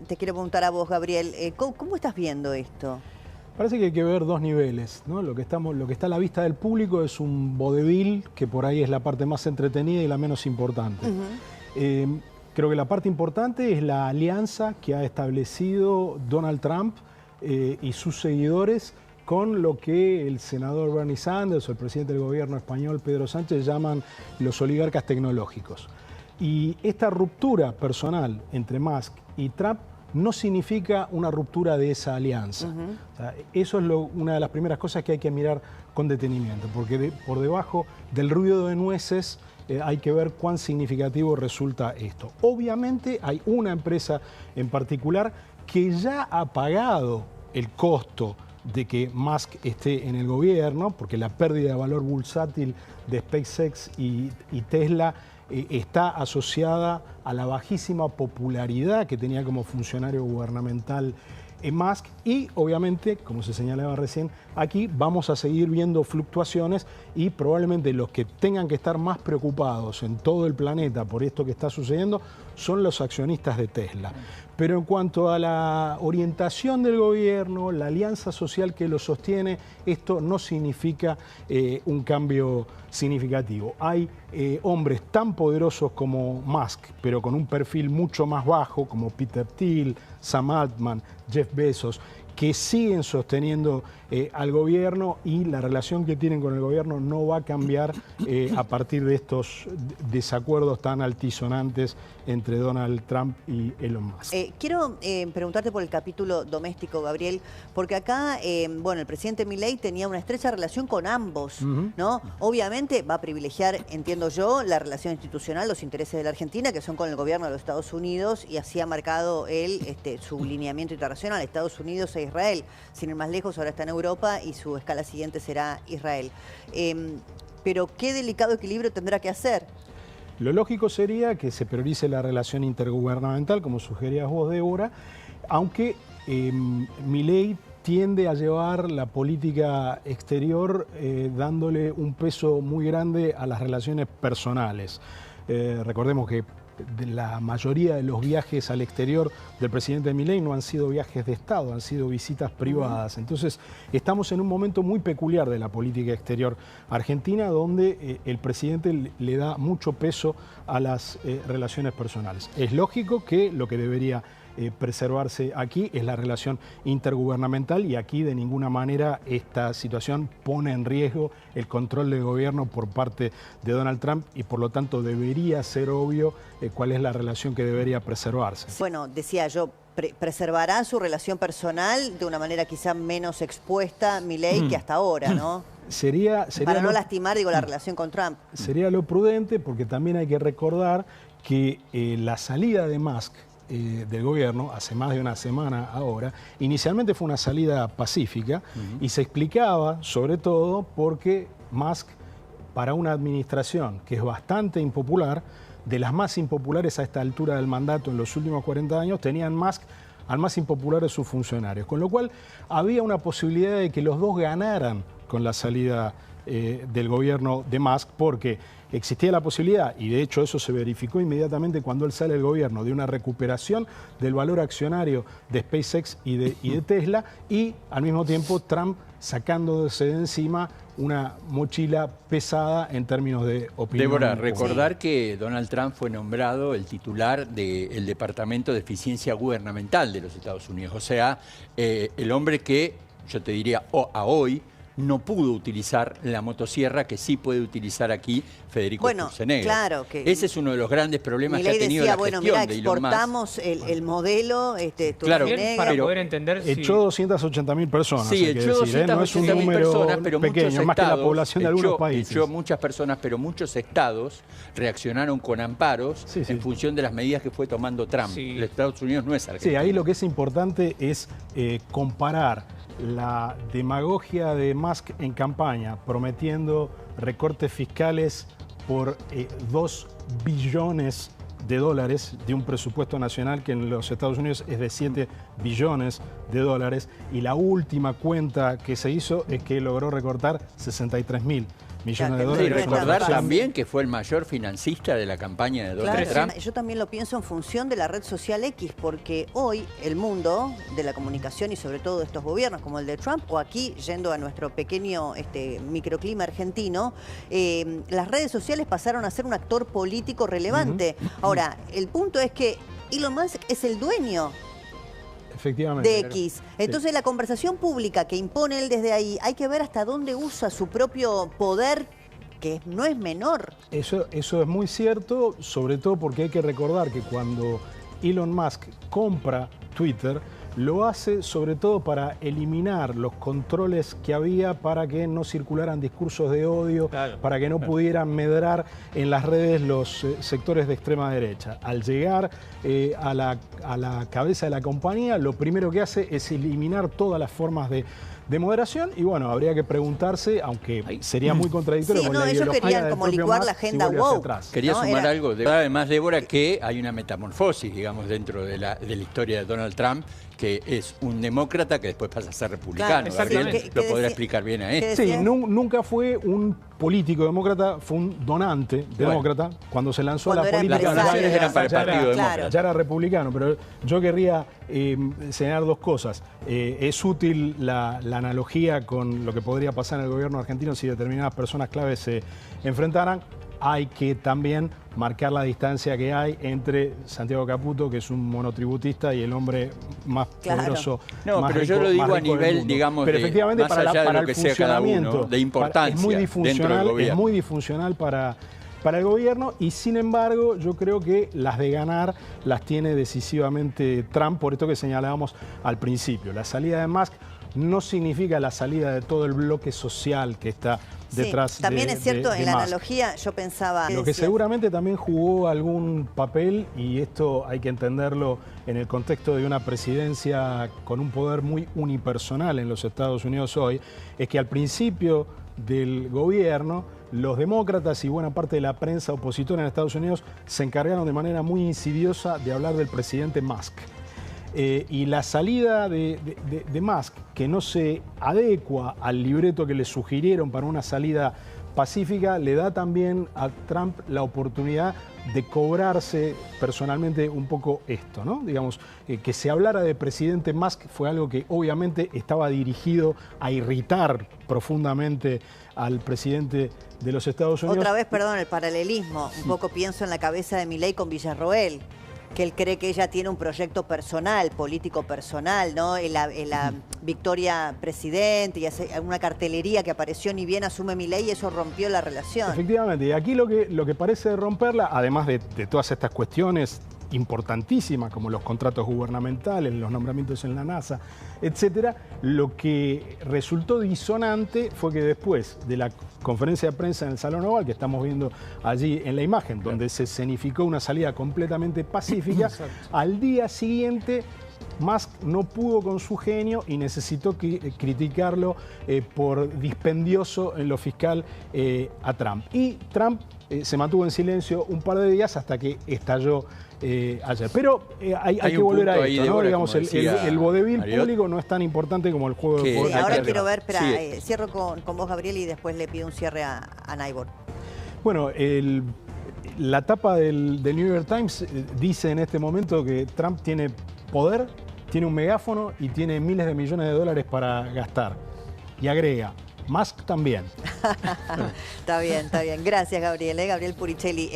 Te quiero preguntar a vos, Gabriel, ¿cómo estás viendo esto? Parece que hay que ver dos niveles, ¿no? Lo que está a la vista del público es un vodevil, que por ahí es la parte más entretenida y la menos importante. Creo que la parte importante es la alianza que ha establecido Donald Trump y sus seguidores con lo que el senador Bernie Sanders o el presidente del gobierno español Pedro Sánchez llaman los oligarcas tecnológicos. Y esta ruptura personal entre Musk y Trump no significa una ruptura de esa alianza. O sea, eso es una de las primeras cosas que hay que mirar con detenimiento, porque por debajo del ruido de nueces hay que ver cuán significativo resulta esto. Obviamente hay una empresa en particular que ya ha pagado el costo de que Musk esté en el gobierno, porque la pérdida de valor bursátil de SpaceX y Tesla está asociada a la bajísima popularidad que tenía como funcionario gubernamental Musk y obviamente, como se señalaba recién, aquí vamos a seguir viendo fluctuaciones y probablemente los que tengan que estar más preocupados en todo el planeta por esto que está sucediendo son los accionistas de Tesla. Pero en cuanto a la orientación del gobierno, la alianza social que lo sostiene, esto no significa un cambio significativo. Hay hombres tan poderosos como Musk, pero con un perfil mucho más bajo, como Peter Thiel, Sam Altman, Jeff Bezos, que siguen sosteniendo al gobierno y la relación que tienen con el gobierno no va a cambiar a partir de estos desacuerdos tan altisonantes entre Donald Trump y Elon Musk. Quiero preguntarte por el capítulo doméstico, Gabriel, porque acá, bueno, el presidente Milei tenía una estrecha relación con ambos, ¿no? Obviamente va a privilegiar, entiendo yo, la relación institucional, los intereses de la Argentina, que son con el gobierno de los Estados Unidos, y así ha marcado él su lineamiento internacional, Estados Unidos e Israel. Sin ir más lejos, ahora está en Europa y su escala siguiente será Israel. Pero qué delicado equilibrio tendrá que hacer. Lo lógico sería que se priorice la relación intergubernamental, como sugerías vos, Débora, aunque Milei tiende a llevar la política exterior dándole un peso muy grande a las relaciones personales. Recordemos que la mayoría de los viajes al exterior del presidente Milei no han sido viajes de Estado, han sido visitas privadas. Entonces, estamos en un momento muy peculiar de la política exterior argentina, donde el presidente le da mucho peso a las relaciones personales. Es lógico que lo que debería preservarse aquí es la relación intergubernamental y aquí de ninguna manera esta situación pone en riesgo el control del gobierno por parte de Donald Trump y por lo tanto debería ser obvio cuál es la relación que debería preservarse. Bueno, decía yo, preservará su relación personal de una manera quizá menos expuesta Milei que hasta ahora, ¿no? Sería para no lastimar, digo, la relación con Trump. Sería lo prudente porque también hay que recordar que la salida de Musk del gobierno, hace más de una semana ahora, inicialmente fue una salida pacífica y se explicaba sobre todo porque Musk, para una administración que es bastante impopular, de las más impopulares a esta altura del mandato en los últimos 40 años, tenían Musk al más impopular de sus funcionarios, con lo cual había una posibilidad de que los dos ganaran con la salida del gobierno de Musk, porque existía la posibilidad, y de hecho eso se verificó inmediatamente cuando él sale del gobierno, de una recuperación del valor accionario de SpaceX y de Tesla, y al mismo tiempo Trump sacándose de encima una mochila pesada en términos de opinión. Débora, recordar que Donald Trump fue nombrado el titular del Departamento de Eficiencia Gubernamental de los Estados Unidos, o sea, el hombre que, yo te diría, a hoy, no pudo utilizar la motosierra que sí puede utilizar aquí Federico Sturzenegger. Claro que ese es uno de los grandes problemas Milei que ha tenido decía, la gestión de Elon Musk. exportamos el modelo claro, para poder entender echó 280.000 personas. Sí, echó 280.000 personas, pero pequeño, muchos más estados, que la población de algunos países. Echó muchas personas, pero muchos estados reaccionaron con amparos en función de las medidas que fue tomando Trump. Los Estados Unidos no es Argentina. Sí, ahí lo que es importante es comparar la demagogia de Musk en campaña, prometiendo recortes fiscales por 2 billones de dólares de un presupuesto nacional que en los Estados Unidos es de 7 billones de dólares, y la última cuenta que se hizo es que logró recortar 63.000 millones de Claro, dólares. Y es una recordar inversión. también que fue el mayor financista de la campaña de Donald Claro, Trump. yo también lo pienso en función de la red social X, porque hoy el mundo de la comunicación y sobre todo de estos gobiernos como el de Trump, o aquí yendo a nuestro pequeño microclima argentino, las redes sociales pasaron a ser un actor político relevante. Ahora, el punto es que Elon Musk es el dueño Efectivamente. de X. Entonces la conversación pública que impone él desde ahí, hay que ver hasta dónde usa su propio poder, que no es menor. Eso es muy cierto, sobre todo porque hay que recordar que cuando Elon Musk compra Twitter, lo hace sobre todo para eliminar los controles que había para que no circularan discursos de odio, para que no pudieran medrar en las redes los sectores de extrema derecha. Al llegar a la cabeza de la compañía, lo primero que hace es eliminar todas las formas de moderación y bueno, habría que preguntarse, aunque sería muy contradictorio Sí, con no, la ellos ideología querían del como propio licuar Musk la si agenda vuelve hacia woke. atrás. Quería No, sumar era- algo. Además, Débora, que hay una metamorfosis, digamos, dentro de la historia de Donald Trump, que es un demócrata que después pasa a ser republicano. Claro, Gabriel exactamente. lo ¿Qué podrá decía? explicar bien a ¿Qué esto. Sí, decías? nunca fue un político demócrata, fue un donante demócrata. Cuando se lanzó a Cuando la era política... Las donaciones eran para el ya Partido claro. Demócrata. ya era republicano, pero yo querría señalar dos cosas. Es útil la analogía con lo que podría pasar en el gobierno argentino si determinadas personas claves se enfrentaran. Hay que también marcar la distancia que hay entre Santiago Caputo, que es un monotributista, y el hombre más Claro. poderoso. No, más pero rico, yo lo digo más a rico del nivel, mundo. digamos, pero de- efectivamente más para, allá de para lo el que sea cada uno, funcionamiento, de importancia es muy dentro del disfuncional, gobierno. es muy disfuncional para el gobierno y sin embargo yo creo que las de ganar las tiene decisivamente Trump, por esto que señalábamos al principio. La salida de Musk no significa la salida de todo el bloque social que está detrás Sí, también es cierto, de en la Musk. analogía yo pensaba... Lo que seguramente también jugó algún papel, y esto hay que entenderlo en el contexto de una presidencia con un poder muy unipersonal en los Estados Unidos hoy, es que al principio del gobierno los demócratas y buena parte de la prensa opositora en Estados Unidos se encargaron de manera muy insidiosa de hablar del presidente Musk. Y la salida de Musk, que no se adecua al libreto que le sugirieron para una salida pacífica, le da también a Trump la oportunidad de cobrarse personalmente un poco esto, ¿no? Digamos, que se hablara de presidente Musk fue algo que obviamente estaba dirigido a irritar profundamente al presidente de los Estados Unidos. Otra vez, perdón, el paralelismo. Un poco pienso en la cabeza de Milei con Villarroel, que él cree que ella tiene un proyecto personal, político personal, ¿no? En la Victoria presidente y hace una cartelería que apareció ni bien asume Milei y eso rompió la relación. Efectivamente, y aquí lo que parece romperla, además de todas estas cuestiones importantísimas como los contratos gubernamentales, los nombramientos en la NASA, etcétera, lo que resultó disonante fue que después de la conferencia de prensa en el Salón Oval, que estamos viendo allí en la imagen, donde se escenificó una salida completamente pacífica, al día siguiente Musk no pudo con su genio y necesitó criticarlo por dispendioso en lo fiscal a Trump. Y Trump se mantuvo en silencio un par de días hasta que estalló ayer. Pero hay que volver a esto, ¿no? Digamos, el vodevil público no es tan importante como el juego de poder. Sí, ahora quiero ver, espera, Sí. cierro con vos, Gabriel, y después le pido un cierre a Naibor. Bueno, la tapa del New York Times dice en este momento que Trump tiene poder, tiene un megáfono y tiene miles de millones de dólares para gastar. Y agrega, Musk también. Está bien, está bien. Gracias, Gabriel. Gabriel Puricelli.